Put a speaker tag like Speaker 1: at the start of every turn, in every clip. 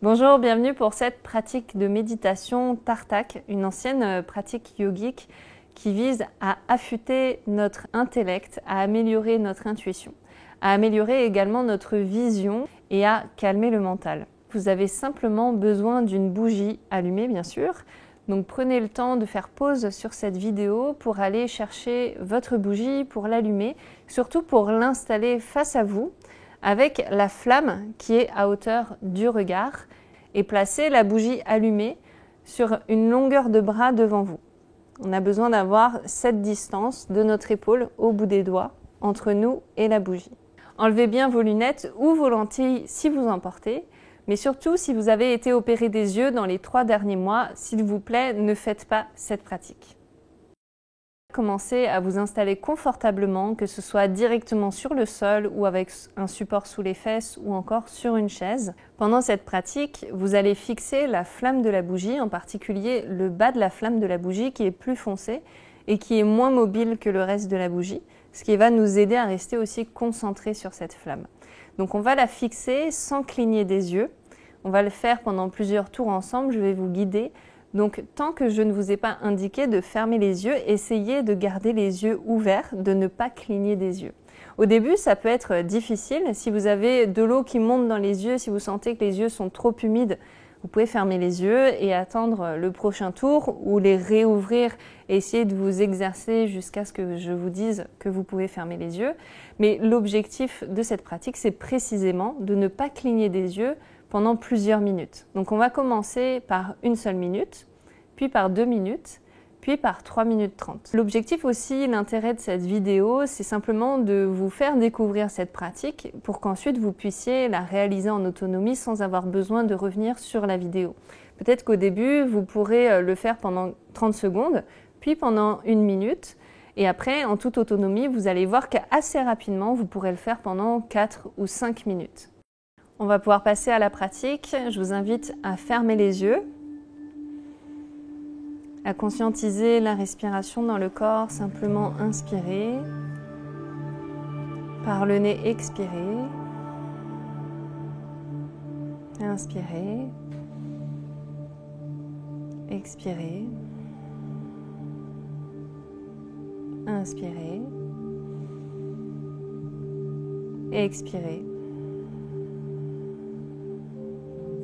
Speaker 1: Bonjour, bienvenue pour cette pratique de méditation Tartak, une ancienne pratique yogique qui vise à affûter notre intellect, à améliorer notre intuition, à améliorer également notre vision et à calmer le mental. Vous avez simplement besoin d'une bougie allumée, bien sûr. Donc prenez le temps de faire pause sur cette vidéo pour aller chercher votre bougie, pour l'allumer, surtout pour l'installer face à vous, avec la flamme qui est à hauteur du regard et placer la bougie allumée sur une longueur de bras devant vous. On a besoin d'avoir cette distance de notre épaule au bout des doigts entre nous et la bougie. Enlevez bien vos lunettes ou vos lentilles si vous en portez, mais surtout si vous avez été opéré des yeux dans les 3 derniers mois, s'il vous plaît, ne faites pas cette pratique. Commencez à vous installer confortablement, que ce soit directement sur le sol ou avec un support sous les fesses ou encore sur une chaise. Pendant cette pratique, vous allez fixer la flamme de la bougie, en particulier le bas de la flamme de la bougie qui est plus foncé et qui est moins mobile que le reste de la bougie, ce qui va nous aider à rester aussi concentrés sur cette flamme. Donc on va la fixer sans cligner des yeux. On va le faire pendant plusieurs tours ensemble, je vais vous guider. Donc, tant que je ne vous ai pas indiqué de fermer les yeux, essayez de garder les yeux ouverts, de ne pas cligner des yeux. Au début, ça peut être difficile. Si vous avez de l'eau qui monte dans les yeux, si vous sentez que les yeux sont trop humides, vous pouvez fermer les yeux et attendre le prochain tour ou les réouvrir et essayer de vous exercer jusqu'à ce que je vous dise que vous pouvez fermer les yeux. Mais l'objectif de cette pratique, c'est précisément de ne pas cligner des yeux pendant plusieurs minutes. Donc on va commencer par une seule minute, puis par 2 minutes, puis par 3 minutes 30. L'objectif aussi, l'intérêt de cette vidéo, c'est simplement de vous faire découvrir cette pratique pour qu'ensuite vous puissiez la réaliser en autonomie sans avoir besoin de revenir sur la vidéo. Peut-être qu'au début, vous pourrez le faire pendant 30 secondes, puis pendant 1 minute, et après, en toute autonomie, vous allez voir qu'assez rapidement, vous pourrez le faire pendant 4 ou 5 minutes. On va pouvoir passer à la pratique. Je vous invite à fermer les yeux, à conscientiser la respiration dans le corps, simplement inspirer, par le nez expirer, inspirer, expirer, inspirer, expirer.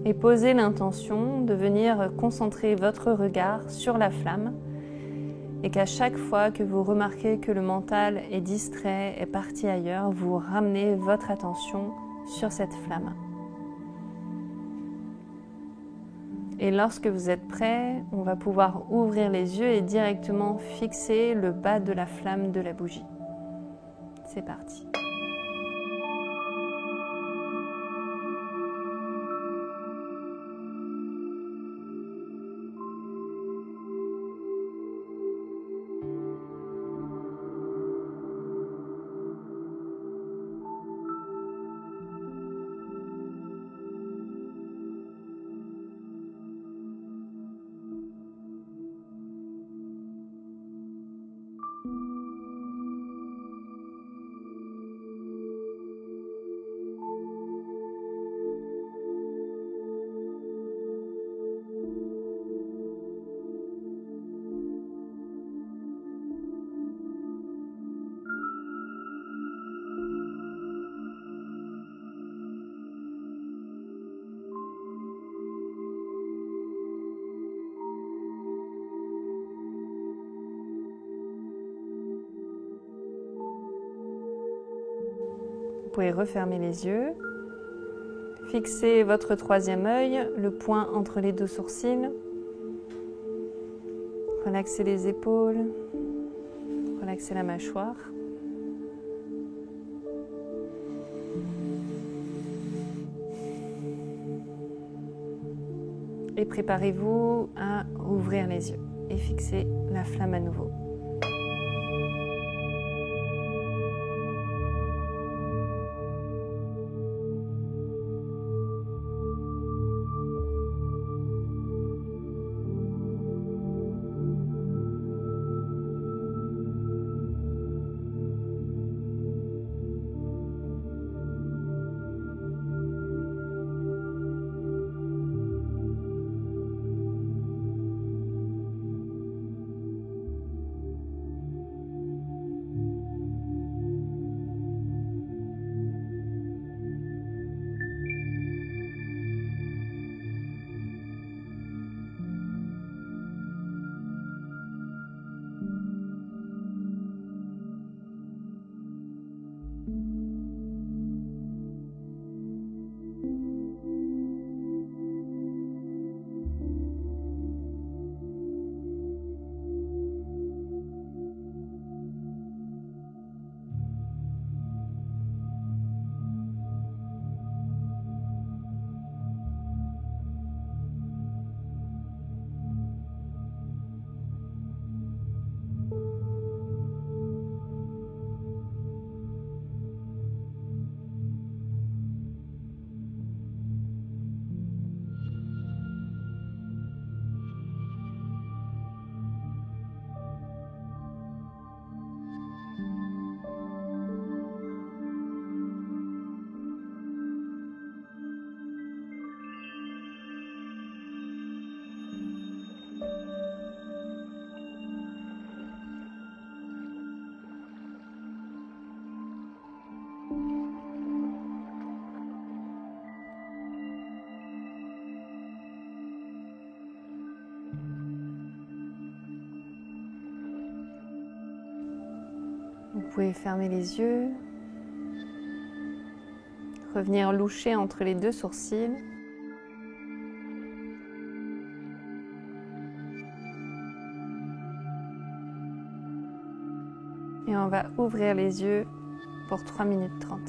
Speaker 1: Et posez l'intention de venir concentrer votre regard sur la flamme et qu'à chaque fois que vous remarquez que le mental est distrait, est parti ailleurs, vous ramenez votre attention sur cette flamme. Et lorsque vous êtes prêt, on va pouvoir ouvrir les yeux et directement fixer le bas de la flamme de la bougie. C'est parti. Vous pouvez refermer les yeux, fixer votre 3e œil, le point entre les 2 sourcils, relaxez les épaules, relaxez la mâchoire. Et préparez-vous à ouvrir les yeux et fixer la flamme à nouveau. Vous pouvez fermer les yeux, revenir loucher entre les deux sourcils. Et on va ouvrir les yeux pour 3 minutes 30.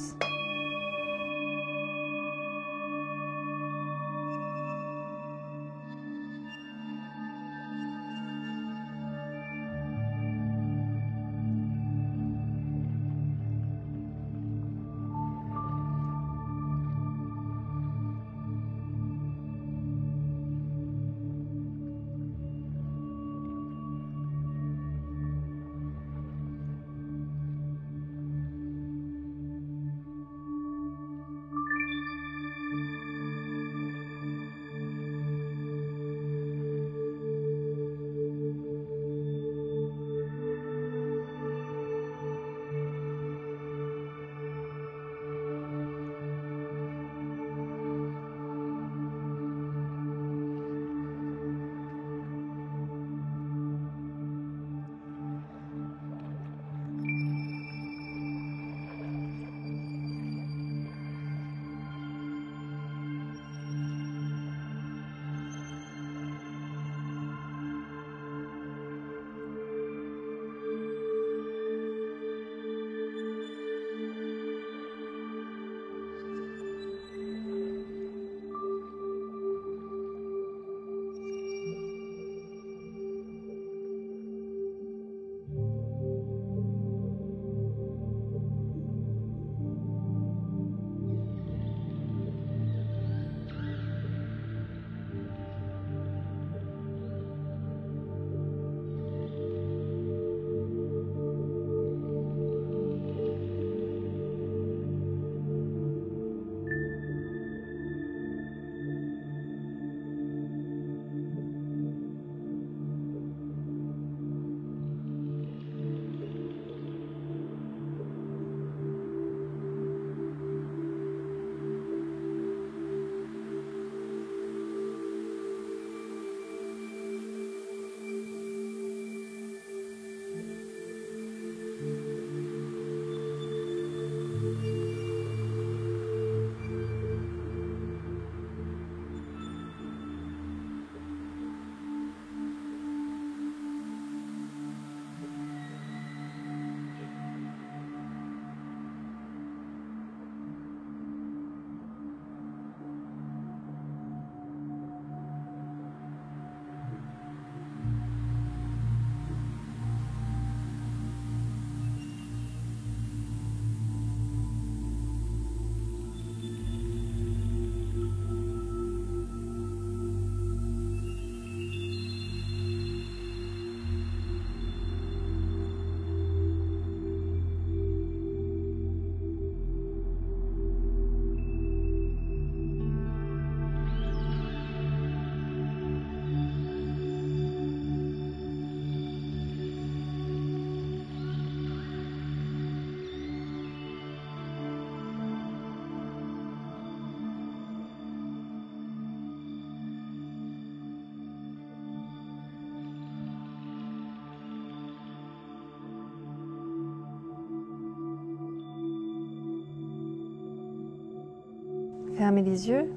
Speaker 1: Fermez les yeux.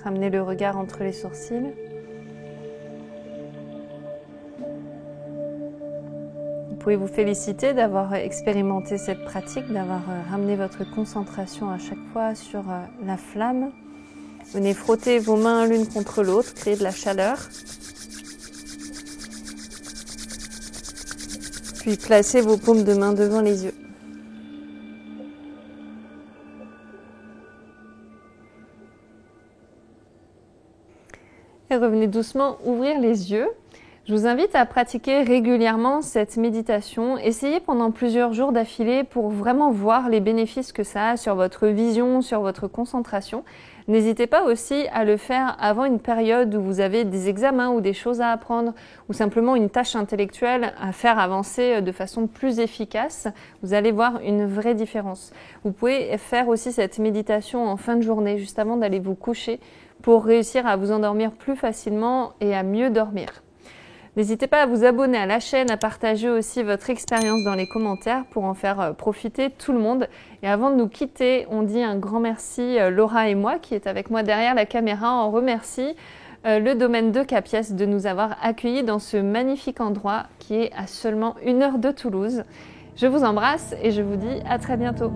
Speaker 1: Ramenez le regard entre les sourcils. Vous pouvez vous féliciter d'avoir expérimenté cette pratique, d'avoir ramené votre concentration à chaque fois sur la flamme. Venez frotter vos mains l'une contre l'autre, créer de la chaleur. Puis placez vos paumes de main devant les yeux. Et revenez doucement ouvrir les yeux. Je vous invite à pratiquer régulièrement cette méditation. Essayez pendant plusieurs jours d'affilée pour vraiment voir les bénéfices que ça a sur votre vision, sur votre concentration. N'hésitez pas aussi à le faire avant une période où vous avez des examens ou des choses à apprendre ou simplement une tâche intellectuelle à faire avancer de façon plus efficace. Vous allez voir une vraie différence. Vous pouvez faire aussi cette méditation en fin de journée, juste avant d'aller vous coucher, pour réussir à vous endormir plus facilement et à mieux dormir. N'hésitez pas à vous abonner à la chaîne, à partager aussi votre expérience dans les commentaires pour en faire profiter tout le monde. Et avant de nous quitter, on dit un grand merci, Laura et moi, qui est avec moi derrière la caméra. On remercie le domaine de Capiès de nous avoir accueillis dans ce magnifique endroit qui est à seulement 1 heure de Toulouse. Je vous embrasse et je vous dis à très bientôt.